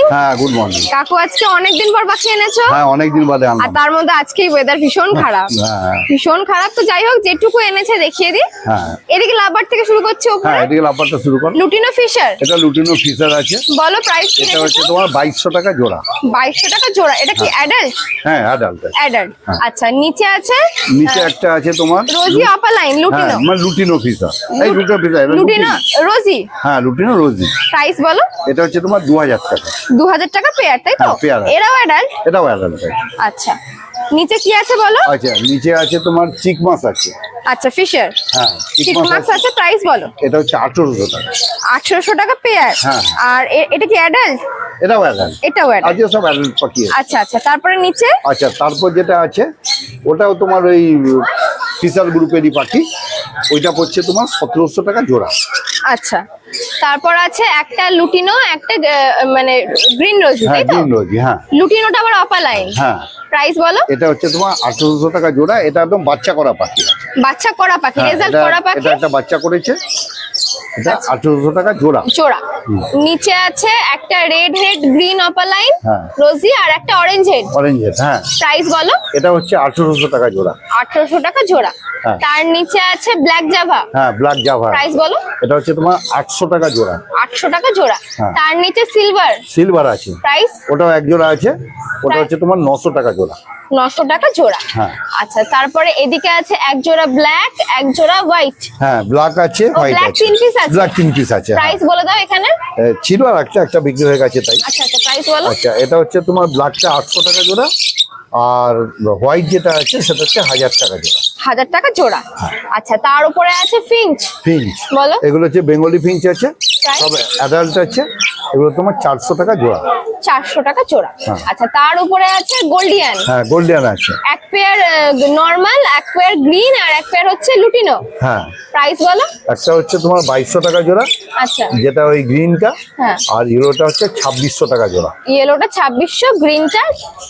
হ্যাঁ good morning. কাকু আজকে অনেকদিন পর পাখি এনেছো? হ্যাঁ অনেকদিন বাদে আর আনলাম। তার মধ্যে আজকে ওয়েদার ভীষণ খারাপ। হ্যাঁ ভীষণ খারাপ, তো যাই হোক যেটুকু এনেছে দেখিয়ে দি। হ্যাঁ এদিকে লাভবার থেকে শুরু করছি হ্যাঁ উপরে। এদিকে লাভবারটা শুরু করো। লুটিনো ফিশার, এটা লুটিনো ফিশার আছে। বলো প্রাইস। এটা হচ্ছে তোমার 2200 টাকা জোড়া। 2200 টাকা জোড়া। এটা কি অ্যাডাল্ট? হ্যাঁ অ্যাডাল্ট। অ্যাডাল্ট। হ্যাঁ। আচ্ছা, নিচে আছে নিচে একটা আছে তোমার রোজি আপার লাইন হ্যাঁ লুটিনো। মানে লুটিনো ফিশার। এই দুটো ফিশার লুটিনো রোজি। হ্যাঁ লুটিনো রোজি। প্রাইস বলো। এটা হচ্ছে তোমার 2000 টাকা। 2000 টাকা পেয়ার, তাই তো? হ্যাঁ, পেয়ার। এরাও অ্যাডাল্ট? এটাও অ্যাডাল্ট। আচ্ছা, নিচে কি আছে বলো। আচ্ছা নিচে আছে তোমার চিক মাছ আছে। আচ্ছা, ফিশার হ্যাঁ চিক মাছ আছে। প্রাইস বলো। এটা হচ্ছে 1800 টাকা। 1800 টাকা পেয়ার। হ্যাঁ। আর এটা কি অ্যাডাল্ট? এটাও অ্যাডাল্ট। এটাও অ্যাডাল্ট। আজকে সব অ্যাডাল্ট পাখি আছে। আচ্ছা আচ্ছা, তারপরে নিচে আচ্ছা তারপর যেটা আছে ওটাও তোমার ওই ফিশার গ্রুপেরই পাখি। ওইটা পড়ছে তোমার 1700 টাকা জোড়া। আচ্ছা, তারপর আছে একটা লুটিনো, একটা মানে গ্রিন রোজি, হ্যাঁ তাই তো? গ্রিন রোজি। হ্যাঁ লুটিনোটা আবার অপার লাইন। হ্যাঁ প্রাইস বলো। এটা হচ্ছে তোমার 1800 টাকা জোড়া। এটা একদম বাচ্চা করা পাখি। বাচ্চা করা পাখি, হ্যাঁ, রেজাল্ট এটা- করা পাখি। এটা একটা বাচ্চা করেছে। এটা 1800 টাকা জোড়া। জোড়া। নিচে আছে একটা red head green upper line হ্যাঁ। রোজি, আর একটা অরেঞ্জ হেড। Orange head. হ্যাঁ প্রাইস বলো। এটা হচ্ছে 1800 টাকা জোড়া। 1800 টাকা জোড়া। হ্যাঁ। তার নিচে আছে ব্ল্যাক জাভা। হ্যাঁ ব্ল্যাক জাভা। প্রাইস বলো। এটা হচ্ছে তোমার 800 টাকা জোড়া। 800 টাকা জোড়া। হ্যাঁ। তার নিচে সিলভার। সিলভার আছে। প্রাইস ওটাও এক জোড়া আছে। ওটা হচ্ছে তোমার 900 টাকা জোড়া। 900 টাকা জোড়া। হ্যাঁ। আচ্ছা, তারপরে এদিকে আছে এক জোড়া ব্ল্যাক, এক জোড়া হোয়াইট। হ্যাঁ ব্ল্যাক আছে, হোয়াইট black আছে। 3 piece আছে? ব্ল্যাক 3 পিস আছে। হ্যাঁ। প্রাইস বলে দাও এখানে। ছিল আর একটা বিক্রি হয়ে গেছে তাই। আচ্ছা আচ্ছা, প্রাইস বলো। আচ্ছা এটা হচ্ছে তোমার ব্ল্যাকটা 800 টাকা জোড়া। আর হোয়াইট যেটা আছে সেটা হচ্ছে 1000 টাকা জোড়া। 1000 টাকা জোড়া। আচ্ছা, তার উপরে আছে ফিঞ্চ। ফিঞ্চ বলো। এগুলো হচ্ছে বেঙ্গলি ফিঞ্চ আছে। Price? তবে অ্যাডাল্ট আছে। এগুলো তোমার 400 টাকা জোড়া। 400 টাকা জোড়া। হ্যাঁ। আচ্ছা, তার উপরে আছে গোল্ডিয়ান। হ্যাঁ গোল্ডেন আছে। এক পেয়ার নরমাল, এক পেয়ার গ্রিন, আর এক পেয়ার হচ্ছে লুটিনো। হ্যাঁ প্রাইস বলো। একটা হচ্ছে তোমার 2200 টাকা জোড়া, আচ্ছা। যেটা ওই গ্রিনটা। হ্যাঁ। আর ইয়েলোটা হচ্ছে 2600 টাকা জোড়া। ইয়েলোটা 2600, গ্রিনটা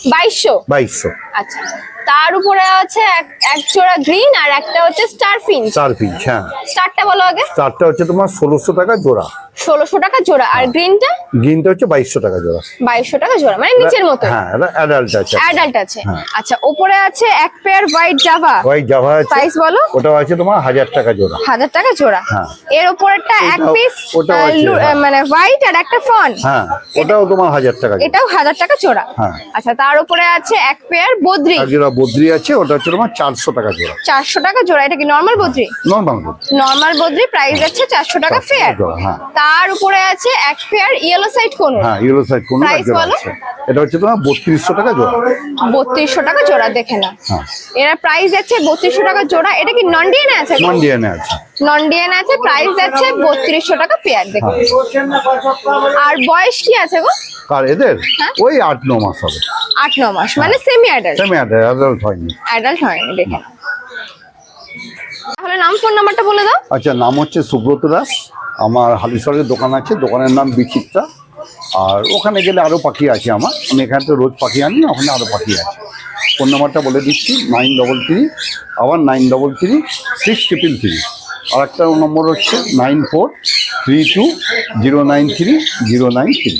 2200। 2200 আচ্ছা, তার উপরে আছে এক জোড়া গ্রিন, আর একটা হচ্ছে স্টার ফিঞ্চ। 4 পিস। হ্যাঁ স্টারটা বলো আগে। চারটা হচ্ছে তোমার 1600 টাকা জোড়া। 1600 টাকা জোড়া। আর গ্রিনটা গ্রিনটা হচ্ছে 2200 টাকা জোড়া। 2200 টাকা জোড়া, মানে নিচের মতো। হ্যাঁ এটা অ্যাডাল্ট আছে। অ্যাডাল্ট আছে। হ্যাঁ। আচ্ছা, উপরে আছে এক pair white Java. White Java আছে। প্রাইস বলো। ওটাও আছে তোমার 1000 টাকা জোড়া। 1000 টাকা জোড়া। হ্যাঁ। এর উপরেরটা এক ওটাও- পিস ওটাও আছে, হ্যাঁ। মানে হোয়াইট আর একটা ফন। হ্যাঁ ওটাও তোমার 1000 টাকা জোড়া। এটাও 1000 টাকা জোড়া। হ্যাঁ। আচ্ছা, তার উপরে আছে এক পেয়ার বদ্রি। আর যেটা বদ্রি আছে ওটা হচ্ছে তোমার 400 টাকা জোড়া। 400 টাকা জোড়া। এটা কি নরমাল বদ্রি? নর্মাল। নরমাল বদ্রি, প্রাইস আছে 400 টাকা 400 পেয়ার। জোড়া, হ্যাঁ। তার উপরে আছে এক পেয়ার ইয়েলো সাইড কোন। হ্যাঁ ইয়েলো সাইড কোন Price বলো। আছে। এটা হচ্ছে তোমার 3200 টাকা জোড়া। 3200 টাকা জোড়া, দেখে না। হ্যাঁ এরা প্রাইস যাচ্ছে 3200 টাকা জোড়া। এটা কি নন ডিএনএ আছে? নন ডিএনএ আছে। নন ডিএনএ আছে, প্রাইস যাচ্ছে 3200 টাকা পেয়ার। দেখো। হ্যাঁ। আর বয়স কি আছে গো? আর এদের হ্যাঁ। ওই 8-9 মাস হবে। 8-9 মাস, মানে সেমি অ্যাডাল্ট। সেমি অ্যাডাল্ট হয়নি। অ্যাডাল্ট হয়নি, দেখে না। তাহলে নাম, ফোন নাম্বারটা বলে দাও। আচ্ছা নাম হচ্ছে সুব্রত দাস। আমার হালিশহরের দোকান আছে। দোকানের নাম বিচিত্রা। আর ওখানে গেলে আরও পাখি আছে আমার। আমি এখানে তো রোজ পাখি আনি, ওখানে আরও পাখি আছে। ফোন নাম্বারটা বলে দিচ্ছি 933 আবার 933 আর একটা নম্বর হচ্ছে 9432093093।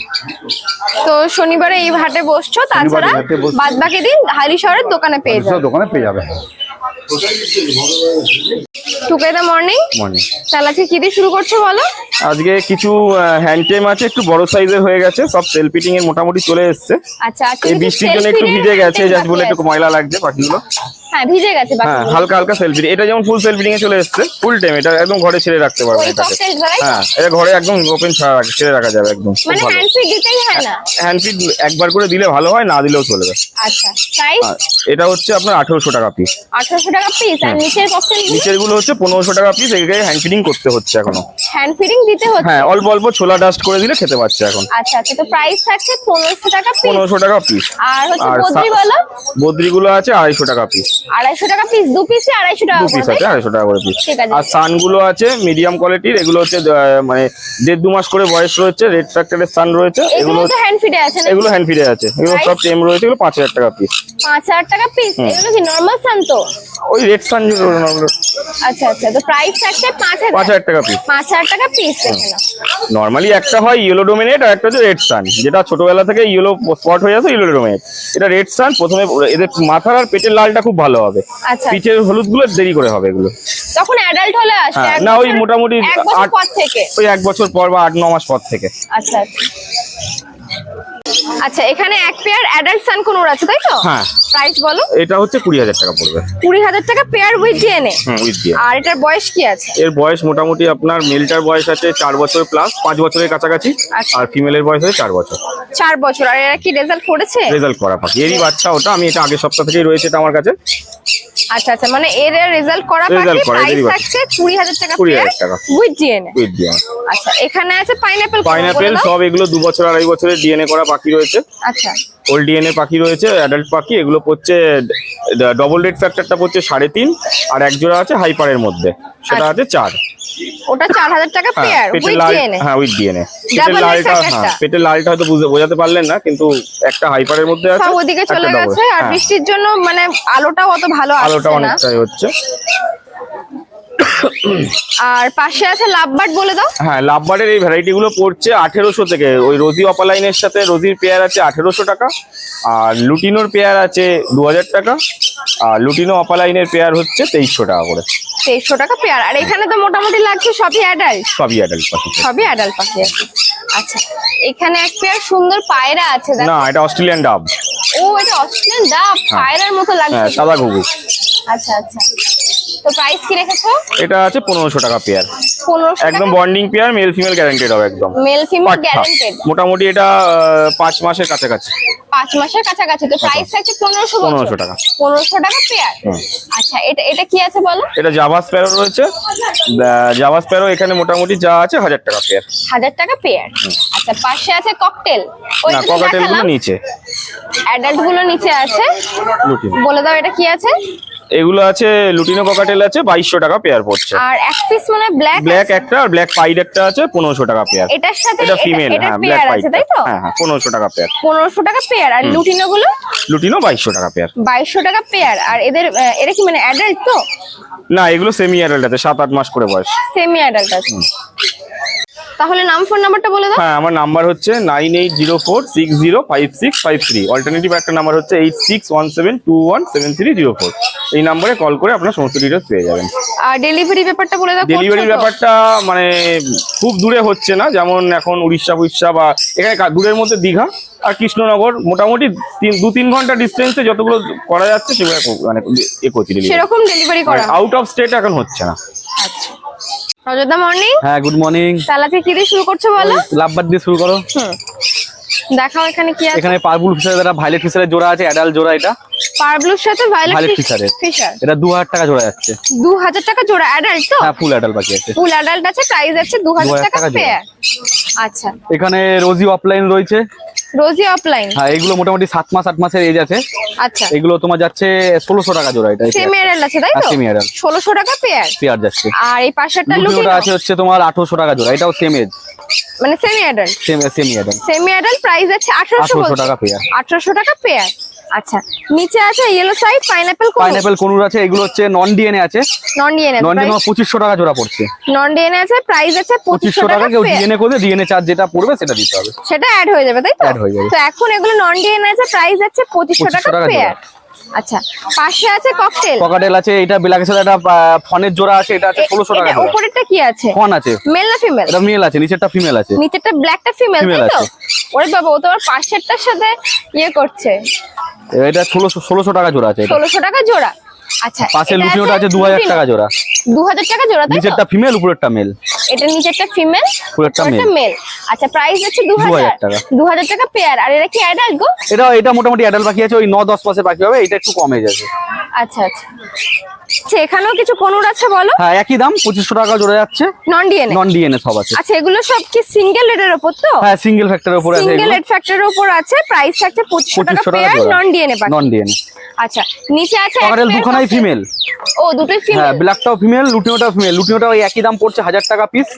তো শনিবারে এই হাটে বসছো, তাছাড়া শনিবারে হাটে বসছি। বাদ বাকি দিন হালিশহরের দোকানে পেয়ে যাবে। দোকানে পেয়ে যাবে। টুকেদা মর্নিং। মর্নিং। তাহলে আজকে কি দিয়ে শুরু করছো বলো। আজকে কিছু হ্যান্ড টেম আছে, একটু বড় সাইজের হয়ে গেছে, সব সেল ফিটিং এর মোটামুটি চলে এসছে। আচ্ছা, আজকে এই কিন্তু বৃষ্টির জন্য একটু self-feed ভিজে এর গেছে, hand জাস্ট back বলে আছে। একটু ময়লা লাগছে পাখিগুলো। হ্যাঁ, ভিজে গেছে হ্যাঁ বাকি। হালকা হালকা সেল ফিটিং। এটা যেমন ফুল সেল ফিটিং এ চলে এসছে, ফুল টাইম। এটা একদম ঘরে ছেড়ে রাখতে পারবেন ওই এটাকে। ককটেল ধরাই। হ্যাঁ এটা ঘরে একদম ওপেন ছেড়ে রাখা যাবে একদম, খুব মানে ভালো। হ্যান্ড ফিড দিতেই হয় না। হ্যান্ড ফিড একবার করে দিলে ভালো হয়, না দিলেও চলবে। আচ্ছা, প্রাইস আর এটা হচ্ছে আপনার 1800 টাকা পিস। 1800 টাকা পিস। আর নিচের ককটেল নিচের গুলো হচ্ছে 1500 টাকা পিস। এগুলো হ্যান্ড ফিডিং করতে হচ্ছে এখনো। হ্যান্ড ফিডিং দিতে হচ্ছে। হ্যাঁ অল্প অল্প ছোলা ডাস্ট করে দিলে খেতে পাচ্ছে এখন। আচ্ছা আচ্ছা, তো প্রাইস থাকছে 1500 টাকা পিস। 1500 টাকা পিস। আর হচ্ছে আর বদ্রি বলো। বদ্রিগুলো আছে 250 টাকা পিস। 250 টাকা পিস। দু পিসে 250 টাকা দু করে, পিস তাই আছে তো? 250 টাকা করে পিস। ঠিক আছে। আর সানগুলো আছে মিডিয়াম কোয়ালিটির। এগুলো হচ্ছে মানে 1.5-2 মাস করে বয়স রয়েছে। রেড ফ্যাক্টরের সান রয়েছে। এগুলো তো হ্যান্ড ফিডে আছে না? এগুলো হ্যান্ড ফিডে আছে। এগুলো Price? সব টেম রয়েছে। এগুলো 5000 টাকা পিস। 5000 টাকা পিস। এগুলো কি নরমাল সান তো? ওই রেড সান আচ্ছা আচ্ছা, তো প্রাইস থাকছে 5,000 5,000 টাকা পিস। 5,000 টাকা পিস। দেখে নাও। নর্মালি একটা হয় ইয়েলো ডোমিনেট আর একটা হচ্ছে রেড সান, যেটা ছোটবেলা থেকে ইয়েলো স্পট হয়ে আছে ইয়েলো ডোমিনেট। এটা রেড সান। প্রথমে এদের মাথার আর পেটের লালটা খুব ভালো হবে, আচ্ছা, পিঠের হলুদ গুলো দেরি করে হবে এগুলো। তখন অ্যাডাল্ট হলে আসছে হ্যাঁ, এক না ওই বছর- মোটামুটি এক বছর পর থেকে। ওই 1 বছর পর বা 8-9 মাস পর থেকে। আচ্ছা আচ্ছা আচ্ছা, এখানে এক পেয়ার অ্যাডাল্ট সানকুনুর আছে তাই তো? হ্যাঁ। প্রাইস বলো। এটা হচ্ছে 20,000 টাকা পড়বে। 20,000 টাকা পেয়ার উইথ ডিএনএ। উইথ দিয়ে। আর এটার বয়স কি আছে? এর বয়স মোটামুটি আপনার মেলটার বয়স আছে 4 বছর প্লাস, 5 বছরের কাছাকাছি। আচ্ছা। আর ফিমেলের বয়স হচ্ছে 4 বছর। 4 বছর। আর এরা কি রেজাল্ট করেছে? রেজাল্ট করা পাখি, এরই বাচ্চা ওটা। আমি এটা আগের সপ্তাহ থেকেই রয়েছে এটা আমার কাছে। আচ্ছা আচ্ছা, মানে এর রেজাল্ট করা Result পাখি। করা, প্রাইস এদেরই বাচ্চা। থাকছে 20,000 টাকা 20,000 পেয়ার টাকা। With DNA. উইথ দিয়ে। আচ্ছা, এখানে আছে পাইনাপেল। পাইনাপেল সব এগুলো 2 বছর 2.5 বছরের ডিএনএ করা পাখি রয়েছে। আচ্ছা ওল্ড ডিএনএ পাখি রয়েছে, অ্যাডাল্ট পাখি। এগুলো পড়ছে ডবল রেড ফ্যাক্টরটা পড়ছে 3.5, আর এক জোড়া আছে হাইপারের মধ্যে, সেটা আছে 4। ওটা 4,000 টাকা হ্যাঁ, পেয়ার পেটের উইথ লাল। ডিএনএ। হ্যাঁ, উইথ ডিএনএ। পেটের Double red লালটা, factor টা। হ্যাঁ, পেটের লালটা হয়তো বোঝাতে পারলেন না, কিন্তু একটা হাইপারের মধ্যে আছে, সব ওদিকে একটা চলে double। গেছে। আর হ্যাঁ, বৃষ্টির জন্য মানে আলোটাও অত ভালো আলোটা আসছে না। অনেকটাই হচ্ছে। আর পাশে আছে লাভবার্ড, বলে দাও। হ্যাঁ, লাভবার্ডের এই ভ্যারাইটি গুলো পড়ছে 1800 থেকে। ওই রোজি অপালাইনের সাথে রোজির পেয়ার আছে 1800 টাকা, আর লুটিনোর পেয়ার আছে 2,000 টাকা, আর লুটিনো অপালাইনের পেয়ার হচ্ছে 2300 টাকা করে। 2300 টাকা পেয়ার। আর এখানে তো মোটামুটি লাগছে সবই অ্যাডাল্ট। সবই অ্যাডাল্ট পাখি। সবই অ্যাডাল্ট পাখি আছে। আচ্ছা, এখানে এক পেয়ার সুন্দর পায়রা আছে। দেখো। না, এটা অস্ট্রেলিয়ান ডাব। ও, এটা অস্ট্রেলিয়ান ডাব। পায়রার মতো হ্যাঁ, লাগছে। সাদা ঘুঘু। আচ্ছা আচ্ছা, তো প্রাইস কি রেখেছো? এটা আছে 1500 টাকা পেয়ার। 1500 একদম টাকা bonding pair, male female guaranteed হবে একদম। মেল ফিমেল পাঠা। গ্যারান্টেড। মোটামুটি এটা 5 মাসের কাছাকাছি। 5 মাসের কাছাকাছি। তো প্রাইস থাকছে 1500 টাকা। 1500 টাকা পেয়ার। আচ্ছা, এটা এটা কি আছে বলো? এটা জাভা স্প্যারো রয়েছে। জাভা স্প্যারো এখানে মোটামুটি যা আছে 1000 টাকা পেয়ার। 1000 টাকা পেয়ার। আচ্ছা, পাশে আছে ককটেল। ওই না, যে ককাটেল গুলো দেখালাম, নিচে। অ্যাডাল্ট গুলো নিচে আছে। লুটিনো বলে দাও এটা কি আছে? এগুলো আছে, লুটিনো ককাটেল আছে 2200 টাকা পেয়ার পড়ছে। আর এক পিস মানে ব্ল্যাক ব্ল্যাক একটা আর ব্ল্যাক পাইড একটা আছে 1500 টাকা পেয়ার। এটার সাথে এটা ফিমেল। এটা হ্যাঁ, ব্ল্যাক পেয়ার পাইড। আছে তাই তো? হ্যাঁ হ্যাঁ, 1500 টাকা পেয়ার। 1500 টাকা পেয়ার। আর লুটিনো গুলো লুটিনো 2200 টাকা পেয়ার। 2200 টাকা পেয়ার। আর এদের এরা কি মানে অ্যাডাল্ট তো? না, এগুলো সেমি অ্যাডাল্ট আছে, 7-8 মাস করে বয়স। সেমি অ্যাডাল্ট আছে। তাহলে নাম ফোন নাম্বারটা বলে দাও। হ্যাঁ, আমার নাম্বার হচ্ছে 9804605653। অল্টারনেটিভ একটা নাম্বার হচ্ছে 8617217304। এই নম্বরে কল করে আপনার সমস্ত ডিটেলস পেয়ে যাবেন। আর ডেলিভারি ব্যাপারটা বলে দাও। ডেলিভারির করছো তো? ব্যাপারটা মানে খুব দূরে হচ্ছে না, যেমন এখন উড়িষ্যা বা এখানে দূরের মধ্যে দীঘা আর কৃষ্ণনগর, মোটামুটি 2-3 ঘন্টা ডিস্টেন্সে যতগুলো করা যাচ্ছে সেগুলো মানে করছি ডেলিভারি। সেরকম ডেলিভারি করা। আউট অফ স্টেট এখন হচ্ছে না। আচ্ছা, অযোধ্যা মর্নিং। হ্যাঁ, গুড মর্নিং। তাহলে আজকে কি দিয়ে শুরু করছো বলো? লাভবার্ড দিয়ে শুরু করো। দেখাও এখানে কি আছে। এখানে পার্পল ফিশারের একটা ভাইলেট ফিশারের জোড়া আছে, অ্যাডাল্ট জোড়া। এটা পারব্লুর সাথে ভাইলেট ভায়োলেট ফিশারের। ফিশার। এটা 2000 টাকা জোড়া যাচ্ছে। 2000 টাকা জোড়া অ্যাডাল্ট তো? হ্যাঁ, ফুল অ্যাডাল্ট বাকি আছে। ফুল অ্যাডাল্ট আছে, প্রাইস আছে 2000 টাকা টাকা জোড়া। পেয়ার। আচ্ছা, এখানে রোজি অফলাইন রয়েছে। রোজি অফলাইন। হ্যাঁ, এগুলো মোটামুটি 7 মাস 8 মাসের এজ আছে। আচ্ছা, এগুলো তোমার যাচ্ছে 1600 টাকা জোড়া। এটা সেমি অ্যাডাল্ট আছে তাই তো? সেমি অ্যাডাল্ট 1600 টাকা পেয়ার। পেয়ার যাচ্ছে। আর এই পাশেরটা লুটিনোটা লুটিনো আছে হচ্ছে তোমার 1800 টাকা জোড়া। এটাও সেম এজ, মানে semi adult. Semi adult. Semi adult price আছে 1800 1800 টাকা পেয়ার। 1800 টাকা পেয়ার। আচ্ছা, নিচে আছে ইয়েলো সাইড পাইনাপেল কোন? পাইনাপেল কোনুর আছে। এগুলো হচ্ছে নন ডিএনএ আছে। Non DNA. নন ডিএনএ 2500 টাকা জোড়া পড়ছে। নন ডিএনএ আছে, প্রাইস আছে 2500 2500 টাকা। টাকা কেউ পেয়ার। ডিএনএ করে ডিএনএ চার্জ যেটা পড়বে সেটা দিতে হবে। সেটা অ্যাড হয়ে যাবে তাই তো? Add হয়ে যাবে। তো এখন এগুলো নন ডিএনএ আছে, প্রাইস আছে 2500 টাকা 2500 টাকা পেয়ার। আচ্ছা, পাশে আছে ককটেল। ককাটেল আছে। এটা ব্ল্যাকের সাথে একটা ফনের জোড়া আছে। এটা আছে 1600 টাকা জোড়া। উপরেরটা কি আছে? ফন আছে। মেল না ফিমেল? এটা মেল আছে, নিচেরটা ফিমেল আছে। নিচেরটা ব্ল্যাকটা ফিমেল Female তাই তো? আছে। ওরে বাবা, ও তো আবার পাশেরটার সাথে ইয়ে করছে। এটা 1600 টাকা জোড়া আছে। এটা 1600 টাকা জোড়া। আচ্ছা, পাশে এটা লুটিনোটা আছে লুটিনো। 2000 টাকা জোড়া। 2000 টাকা জোড়া তাই তো? নিচেরটা ফিমেল, উপরেরটা মেল। এটা নিচেরটা ফিমেল, উপরেরটা উপরেরটা male। মেল। আচ্ছা, প্রাইস আছে 2000 টাকা। 2000 টাকা পেয়ার। আর এটা কি অ্যাডাল্ট গো? এটা মোটামুটি অ্যাডাল্ট বাকি আছে। ওই 9-10 মাসে বাকি হবে। এটা একটু কমে যাচ্ছে। আচ্ছা আচ্ছা। আচ্ছা, এখানেও কিছু কোনুর আছে বলো। হ্যাঁ, একই দাম 2500 টাকা জোড়া যাচ্ছে। Non DNA. নন ডিএনএ সব আছে। আচ্ছা, এগুলো সব কি সিঙ্গেল রেটের উপর তো? হ্যাঁ, সিঙ্গেল ফ্যাক্টরের উপরে আছে সিঙ্গেল এগুলো। রেট ফ্যাক্টরের উপর আছে, প্রাইস থাকছে 2500 টাকা 2500 টাকা পেয়ার। জোড়া। নন ডিএনএ পাখি। Non DNA. আচ্ছা, নিচে আছে ককাটেল এক দুখানাই pair ফিমেল। ও, দুটোই হ্যাঁ, ফিমেল। ব্ল্যাকটাও ফিমেল, লুটিনোটাও ফিমেল। লুটিনোটা ওই একই দাম পড়ছে 1000 টাকা পিস।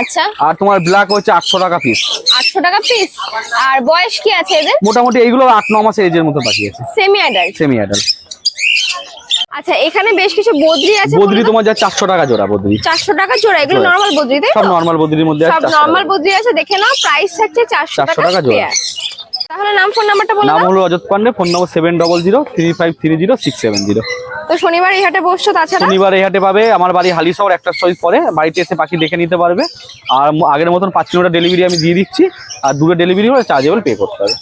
আচ্ছা, আর তোমার ব্ল্যাক হচ্ছে 800 টাকা পিস। 800 টাকা পিস। আর বয়স কি আছে এদের? মোটামুটি এইগুলো 8-9 মাসের এজের মতো বাকি আছে। Semi adult. Semi adult. আচ্ছা, এখানে বেশ কিছু বদ্রি আছে। বদ্রি তোমার যা 400 টাকা জোড়া বদ্রি। 400 টাকা জোড়া, এগুলো জোড়া। নরমাল বদ্রি তাই সব তো? নরমাল বদ্রির মধ্যে আছে সব 400 নরমাল টাকা। বদ্রি আছে, দেখে নাও। প্রাইস থাকছে 400 400 টাকা টাকা জোড়া। পেয়ার। তাহলে নাম ফোন নাম্বারটা বলে নাম দাও। হলো অজত পান্ডে, ফোন নম্বর 7003530670। তো শনিবার এই হাটে বসছো, তাছাড়া শনিবার এই হাটে পাবে। আমার বাড়ি হালিশহর, একটা স্টল পরে বাড়িতে এসে পাখি দেখে নিতে পারবে। আর আগের মতন 5 কিলোমিটার ডেলিভারি আমি দিয়ে দিচ্ছি, আর দূরে ডেলিভারি হলে চার্জেবল পে করতে হবে।